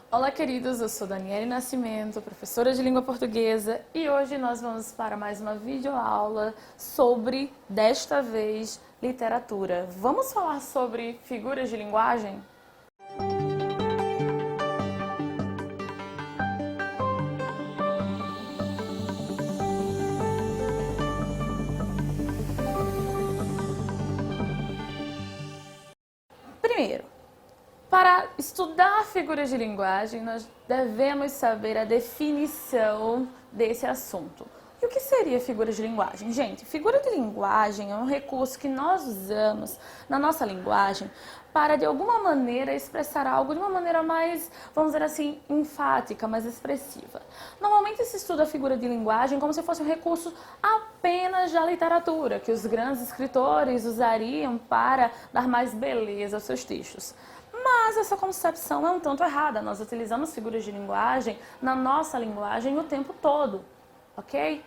Olá, queridos, eu sou Daniele Nascimento, professora de língua portuguesa, e hoje nós vamos para mais uma videoaula sobre, desta vez, literatura. Vamos falar sobre figuras de linguagem? Primeiro, para estudar figuras de linguagem, nós devemos saber a definição desse assunto. E o que seria figura de linguagem? Gente, figura de linguagem é um recurso que nós usamos na nossa linguagem para, de alguma maneira, expressar algo de uma maneira mais, vamos dizer assim, enfática, mais expressiva. Normalmente se estuda a figura de linguagem como se fosse um recurso apenas da literatura, que os grandes escritores usariam para dar mais beleza aos seus textos. Mas essa concepção é um tanto errada. Nós utilizamos figuras de linguagem na nossa linguagem o tempo todo, ok?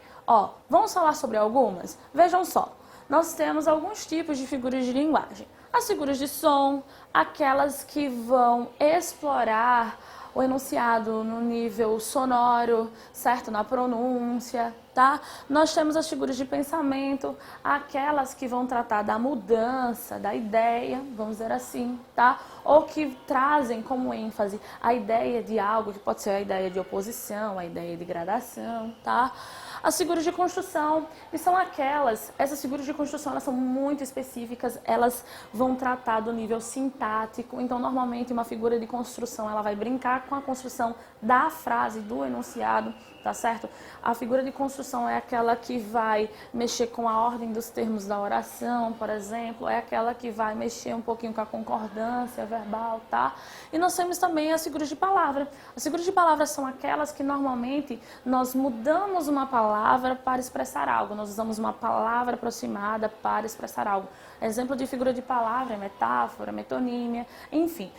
Vamos falar sobre algumas? Vejam só, nós temos alguns tipos de figuras de linguagem. As figuras de som, aquelas que vão explorar o enunciado no nível sonoro, certo? Na pronúncia, tá? Nós temos as figuras de pensamento, aquelas que vão tratar da mudança, da ideia, vamos dizer assim, tá? Ou que trazem como ênfase a ideia de algo, que pode ser a ideia de oposição, a ideia de gradação, tá? As figuras de construção, que são essas figuras de construção, elas são muito específicas, elas vão tratar do nível sintático. Então, normalmente, uma figura de construção, ela vai brincar com a construção da frase, do enunciado, tá certo? A figura de construção é aquela que vai mexer com a ordem dos termos da oração, por exemplo, é aquela que vai mexer um pouquinho com a concordância verbal, tá? E nós temos também as figuras de palavra. As figuras de palavra são aquelas que normalmente nós mudamos uma palavra para expressar algo, nós usamos uma palavra aproximada para expressar algo. Exemplo de figura de palavra é metáfora, metonímia, enfim.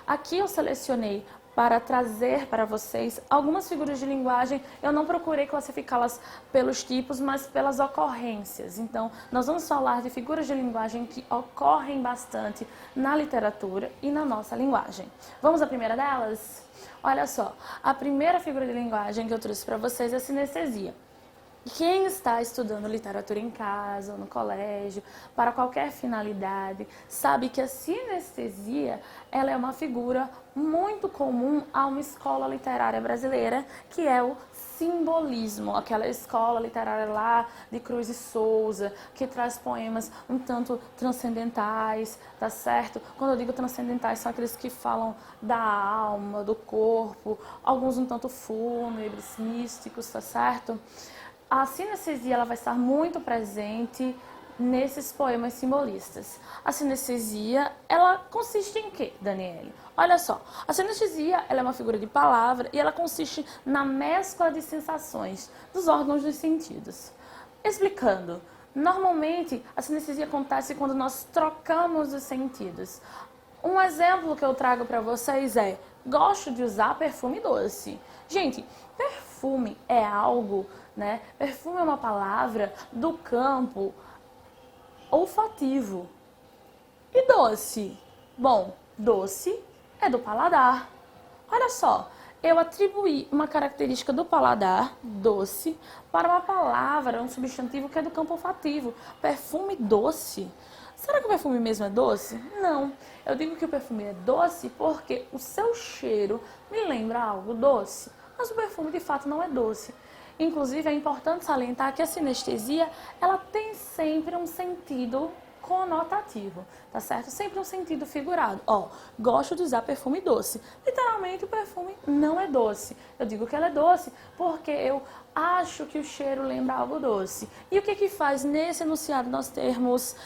Aqui eu selecionei para trazer para vocês algumas figuras de linguagem. Eu não procurei classificá-las pelos tipos, mas pelas ocorrências. Então, nós vamos falar de figuras de linguagem que ocorrem bastante na literatura e na nossa linguagem. Vamos à primeira delas? Olha só, a primeira figura de linguagem que eu trouxe para vocês é a sinestesia. Quem está estudando literatura em casa ou no colégio, para qualquer finalidade, sabe que a sinestesia ela é uma figura muito comum a uma escola literária brasileira, que é o simbolismo, aquela escola literária lá de Cruz e Souza, que traz poemas um tanto transcendentais, tá certo? Quando eu digo transcendentais, são aqueles que falam da alma, do corpo, alguns um tanto fúnebres, místicos, tá certo? A sinestesia ela vai estar muito presente nesses poemas simbolistas. A sinestesia, ela consiste em quê, Daniele? Olha só, a sinestesia ela é uma figura de palavra e ela consiste na mescla de sensações dos órgãos dos sentidos. Explicando, normalmente a sinestesia acontece quando nós trocamos os sentidos. Um exemplo que eu trago para vocês é: gosto de usar perfume doce. Gente, perfume é algo, né? Perfume é uma palavra do campo olfativo. E doce? Bom, doce é do paladar. Olha só, eu atribuí uma característica do paladar, doce, para uma palavra, um substantivo que é do campo olfativo. Perfume doce. Será que o perfume mesmo é doce? Não. Eu digo que o perfume é doce porque o seu cheiro me lembra algo doce. Mas o perfume, de fato, não é doce. Inclusive, é importante salientar que a sinestesia, ela tem sempre um sentido conotativo, tá certo? Sempre um sentido figurado. Gosto de usar perfume doce. Literalmente, o perfume não é doce. Eu digo que ela é doce porque eu acho que o cheiro lembra algo doce. E o que faz nesse enunciado nós termos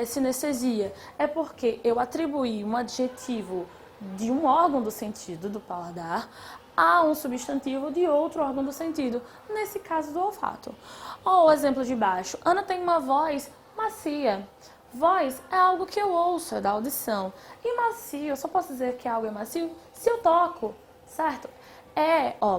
sinestesia? É porque eu atribuí um adjetivo de um órgão do sentido, do paladar, a um substantivo de outro órgão do sentido, nesse caso do olfato. O exemplo de baixo. Ana tem uma voz macia. Voz é algo que eu ouço, é da audição. E macio, eu só posso dizer que algo é macio se eu toco, certo?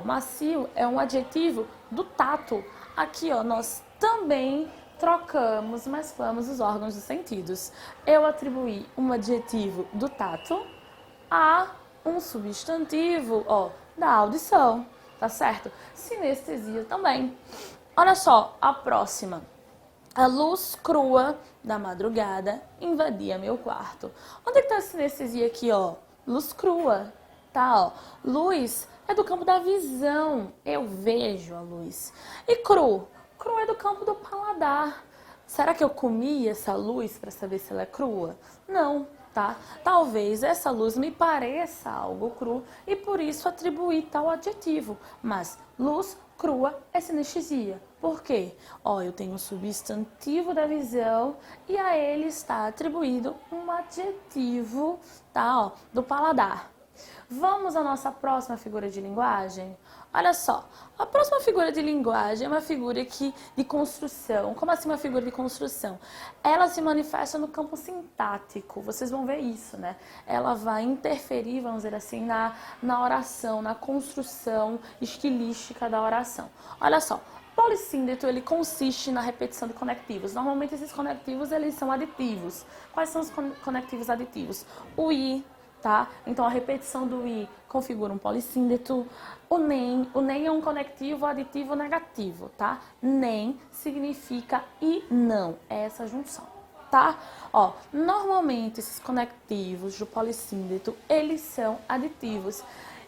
Macio é um adjetivo do tato. Aqui, nós também trocamos, mesclamos os órgãos dos sentidos. Eu atribuí um adjetivo do tato a um substantivo, ó, da audição, tá certo? Sinestesia também. Olha só, a próxima. A luz crua da madrugada invadia meu quarto. Onde é que tá a sinestesia aqui, ó? Luz crua, tá, ó. Luz é do campo da visão. Eu vejo a luz. E cru? Cru é do campo do paladar. Será que eu comi essa luz para saber se ela é crua? Não, tá? Talvez essa luz me pareça algo cru e por isso atribuir tal adjetivo. Mas luz crua é sinestesia. Por quê? Ó, eu tenho um substantivo da visão e a ele está atribuído um adjetivo, tá? Ó, do paladar. Vamos à nossa próxima figura de linguagem? Olha só, a próxima figura de linguagem é uma figura aqui de construção. Como assim uma figura de construção? Ela se manifesta no campo sintático, vocês vão ver isso, né? Ela vai interferir, vamos dizer assim, na oração, na construção estilística da oração. Olha só, o polissíndeto, ele consiste na repetição de conectivos. Normalmente esses conectivos, eles são aditivos. Quais são os conectivos aditivos? O i, tá? Então, a repetição do i configura um polissíndeto. O nem é um conectivo aditivo negativo, tá? Nem significa e não, é essa junção, tá? Ó, normalmente esses conectivos do polissíndeto, eles são aditivos.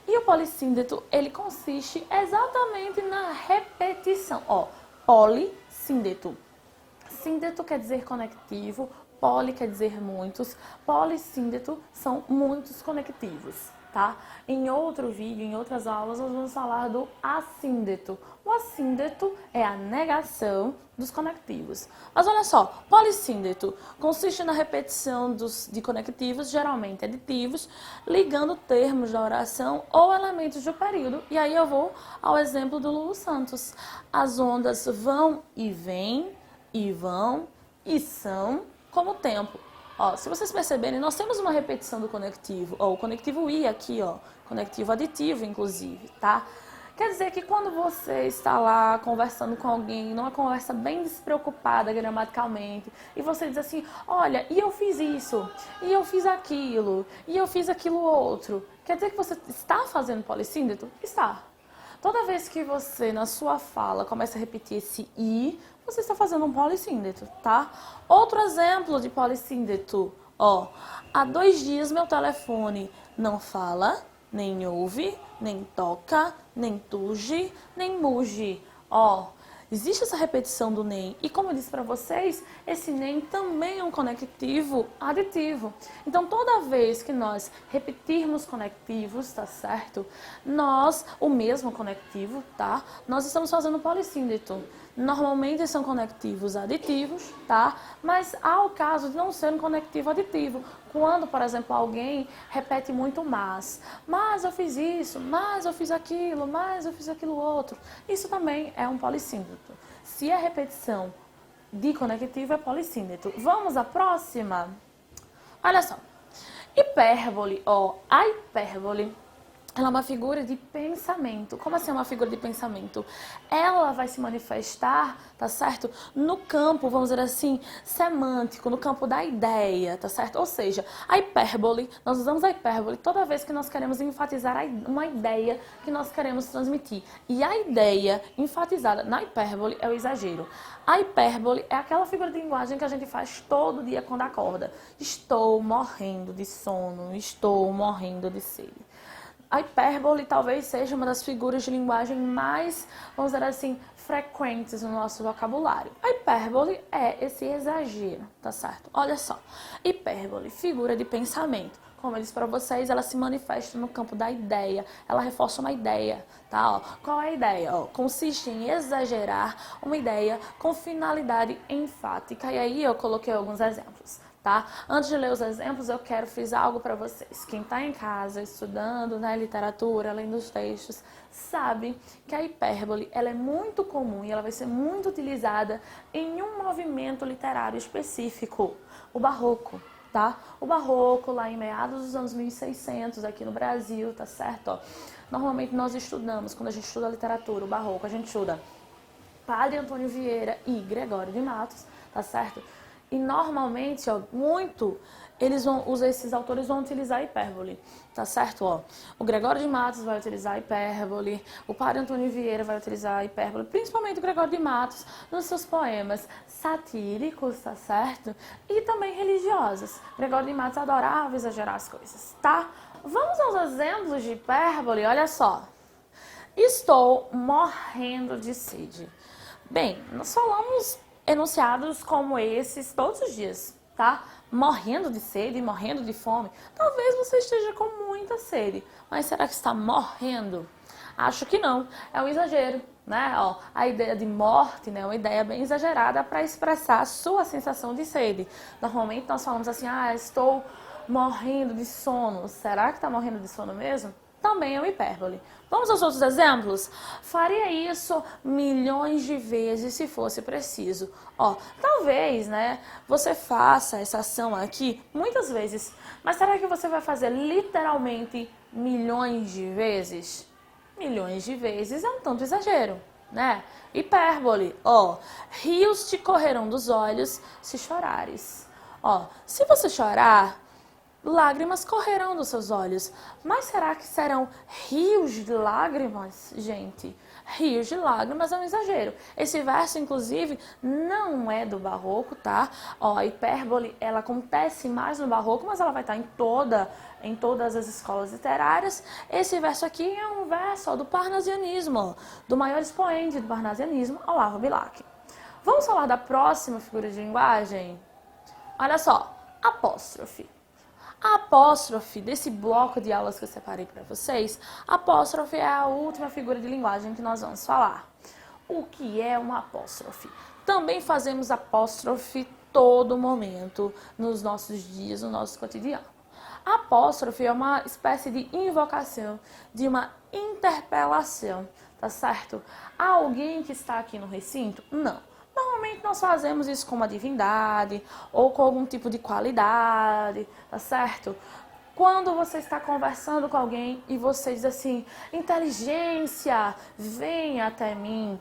E o polissíndeto, ele consiste exatamente na repetição. Ó, polissíndeto. Síndeto quer dizer conectivo, poli quer dizer muitos, polissíndeto são muitos conectivos, tá? Em outro vídeo, em outras aulas, nós vamos falar do assíndeto. O assíndeto é a negação dos conectivos. Mas olha só, polissíndeto consiste na repetição de conectivos, geralmente aditivos, ligando termos da oração ou elementos do período. E aí eu vou ao exemplo do Lulu Santos. As ondas vão e vêm, e vão, e são, como o tempo. Ó, se vocês perceberem, nós temos uma repetição do conectivo. Ó, o conectivo i aqui, ó, conectivo aditivo, inclusive, tá? Quer dizer que quando você está lá conversando com alguém, numa conversa bem despreocupada gramaticalmente, e você diz assim, olha, e eu fiz isso, e eu fiz aquilo, e eu fiz aquilo outro, quer dizer que você está fazendo polissíndeto? Está. Toda vez que você, na sua fala, começa a repetir esse i, você está fazendo um polissíndeto, tá? Outro exemplo de polissíndeto, ó. Há 2 dias meu telefone não fala, nem ouve, nem toca, nem tuge, nem muge. Ó, existe essa repetição do nem. E como eu disse para vocês, esse nem também é um conectivo aditivo. Então, toda vez que nós repetirmos conectivos, tá certo? O mesmo conectivo, tá? Nós estamos fazendo polissíndeto. Normalmente são conectivos aditivos, tá? Mas há o caso de não ser um conectivo aditivo. Quando, por exemplo, alguém repete muito mas eu fiz isso, mas eu fiz aquilo, mas eu fiz aquilo outro. Isso também é um polissíndeto. Se é repetição de conectivo, é polissíndeto. Vamos à próxima? Olha só. Hipérbole, ó, a hipérbole, ela é uma figura de pensamento. Como assim é uma figura de pensamento? Ela vai se manifestar, tá certo? No campo, vamos dizer assim, semântico, no campo da ideia, tá certo? Ou seja, a hipérbole, nós usamos a hipérbole toda vez que nós queremos enfatizar uma ideia que nós queremos transmitir. E a ideia enfatizada na hipérbole é o exagero. A hipérbole é aquela figura de linguagem que a gente faz todo dia quando acorda. Estou morrendo de sono, estou morrendo de sede. A hipérbole talvez seja uma das figuras de linguagem mais, vamos dizer assim, frequentes no nosso vocabulário. A hipérbole é esse exagero, tá certo? Olha só, hipérbole, figura de pensamento. Como eu disse para vocês, ela se manifesta no campo da ideia, ela reforça uma ideia, tá? Ó, qual é a ideia? Ó, consiste em exagerar uma ideia com finalidade enfática. E aí eu coloquei alguns exemplos. Tá? Antes de ler os exemplos, eu quero frisar algo para vocês. Quem está em casa estudando, né, literatura, além dos textos, sabe que a hipérbole ela é muito comum e ela vai ser muito utilizada em um movimento literário específico, o barroco. Tá? O barroco, lá em meados dos anos 1600, aqui no Brasil, tá certo? Ó, normalmente nós estudamos, quando a gente estuda literatura, o barroco, a gente estuda Padre Antônio Vieira e Gregório de Matos, tá certo? E normalmente, ó, esses autores vão utilizar a hipérbole, tá certo? Ó, o Gregório de Matos vai utilizar a hipérbole, o Padre Antônio Vieira vai utilizar a hipérbole, principalmente o Gregório de Matos, nos seus poemas satíricos, tá certo? E também religiosos. Gregório de Matos adorava exagerar as coisas, tá? Vamos aos exemplos de hipérbole, olha só. Estou morrendo de sede. Bem, nós falamos enunciados como esses todos os dias, tá? Morrendo de sede, morrendo de fome. Talvez você esteja com muita sede, mas será que está morrendo? Acho que não. É um exagero, né? Ó, a ideia de morte, né, é uma ideia bem exagerada para expressar a sua sensação de sede. Normalmente nós falamos assim, estou morrendo de sono. Será que está morrendo de sono mesmo? Também é uma hipérbole. Vamos aos outros exemplos? Faria isso milhões de vezes se fosse preciso. Ó, talvez, né, você faça essa ação aqui muitas vezes, mas será que você vai fazer literalmente milhões de vezes? Milhões de vezes é um tanto exagero, né? Hipérbole, ó, rios te correrão dos olhos se chorares. Ó, se você chorar, lágrimas correrão dos seus olhos. Mas será que serão rios de lágrimas, gente? Rios de lágrimas é um exagero. Esse verso, inclusive, não é do Barroco, tá? Ó, a hipérbole, ela acontece mais no Barroco, mas ela vai estar em todas as escolas literárias. Esse verso aqui é um verso do parnasianismo, do maior expoente do parnasianismo, Olavo Bilac. Vamos falar da próxima figura de linguagem? Olha só, apóstrofe. A apóstrofe, desse bloco de aulas que eu separei para vocês, a apóstrofe é a última figura de linguagem que nós vamos falar. O que é uma apóstrofe? Também fazemos apóstrofe todo momento nos nossos dias, no nosso cotidiano. A apóstrofe é uma espécie de invocação, de uma interpelação, tá certo? Há alguém que está aqui no recinto? Não. Normalmente nós fazemos isso com uma divindade ou com algum tipo de qualidade, tá certo? Quando você está conversando com alguém e você diz assim, inteligência, vem até mim.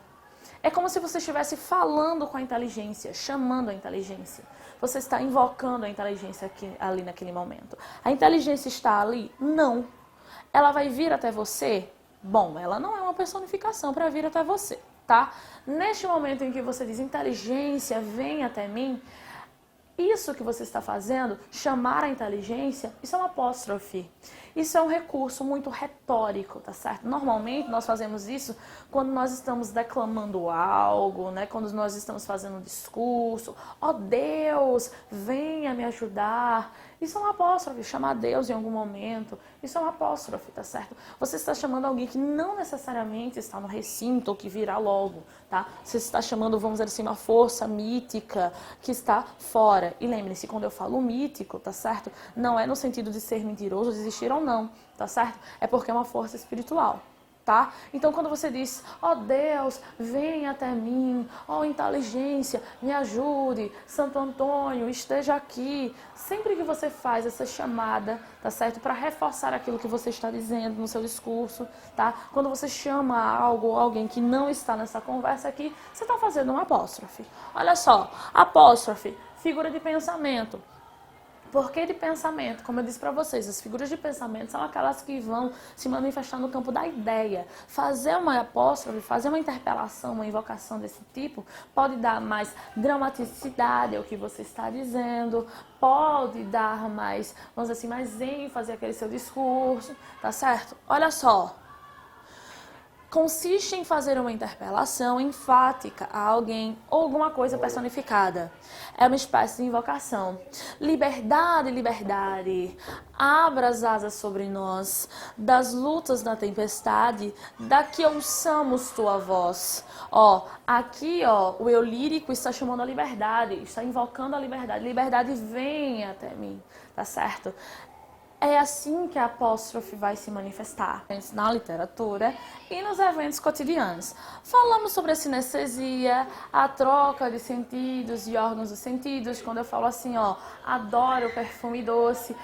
É como se você estivesse falando com a inteligência, chamando a inteligência. Você está invocando a inteligência ali naquele momento. A inteligência está ali? Não. Ela vai vir até você? Bom, ela não é uma personificação para vir até você, tá? Neste momento em que você diz inteligência, vem até mim, isso que você está fazendo, chamar a inteligência, isso é uma apóstrofe. Isso é um recurso muito retórico, tá certo? Normalmente nós fazemos isso quando nós estamos declamando algo, né? Quando nós estamos fazendo um discurso. Ó Deus, venha me ajudar. Isso é uma apóstrofe, chamar Deus em algum momento. Isso é uma apóstrofe, tá certo? Você está chamando alguém que não necessariamente está no recinto ou que virá logo, tá? Você está chamando, vamos dizer assim, uma força mítica que está fora. E lembre-se, quando eu falo mítico, tá certo? Não é no sentido de ser mentiroso, de existir ou não, tá certo? É porque é uma força espiritual. Tá? Então, quando você diz, ó Deus, vem até mim, ó inteligência, me ajude, Santo Antônio, esteja aqui. Sempre que você faz essa chamada, tá certo? Para reforçar aquilo que você está dizendo no seu discurso, tá? Quando você chama algo ou alguém que não está nessa conversa aqui, você está fazendo uma apóstrofe. Olha só, apóstrofe, figura de pensamento. Por que de pensamento? Como eu disse para vocês, as figuras de pensamento são aquelas que vão se manifestar no campo da ideia. Fazer uma apóstrofe, fazer uma interpelação, uma invocação desse tipo, pode dar mais dramaticidade ao que você está dizendo, pode dar mais, vamos dizer assim, mais ênfase àquele seu discurso, tá certo? Olha só. Consiste em fazer uma interpelação enfática a alguém ou alguma coisa personificada. É uma espécie de invocação. Liberdade, liberdade, abra as asas sobre nós, das lutas na tempestade, daqui ouçamos tua voz. Ó, aqui, ó, o eu lírico está chamando a liberdade, está invocando a liberdade. Liberdade, vem até mim, tá certo? É assim que a apóstrofe vai se manifestar na literatura e nos eventos cotidianos. Falamos sobre a sinestesia, a troca de sentidos e órgãos dos sentidos. Quando eu falo assim, ó, adoro perfume doce,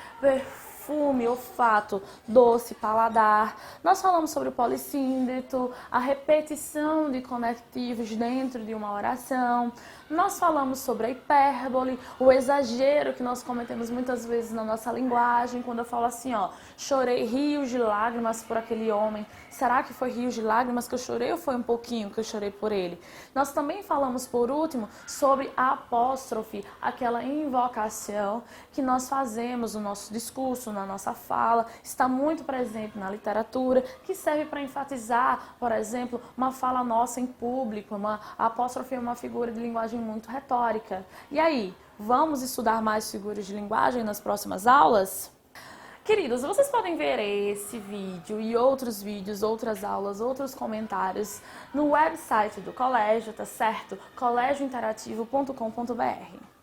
perfume, olfato, doce, paladar. Nós falamos sobre o polissíndrito, a repetição de conectivos dentro de uma oração. Nós falamos sobre a hipérbole, o exagero que nós cometemos muitas vezes na nossa linguagem, quando eu falo assim, ó, chorei rios de lágrimas por aquele homem. Será que foi rios de lágrimas que eu chorei ou foi um pouquinho que eu chorei por ele? Nós também falamos, por último, sobre a apóstrofe, aquela invocação que nós fazemos no nosso discurso, na nossa fala, está muito presente na literatura, que serve para enfatizar, por exemplo, uma fala nossa em público. A apóstrofe é uma figura de linguagem muito retórica. E aí, vamos estudar mais figuras de linguagem nas próximas aulas? Queridos, vocês podem ver esse vídeo e outros vídeos, outras aulas, outros comentários no website do colégio, tá certo? colégiointerativo.com.br.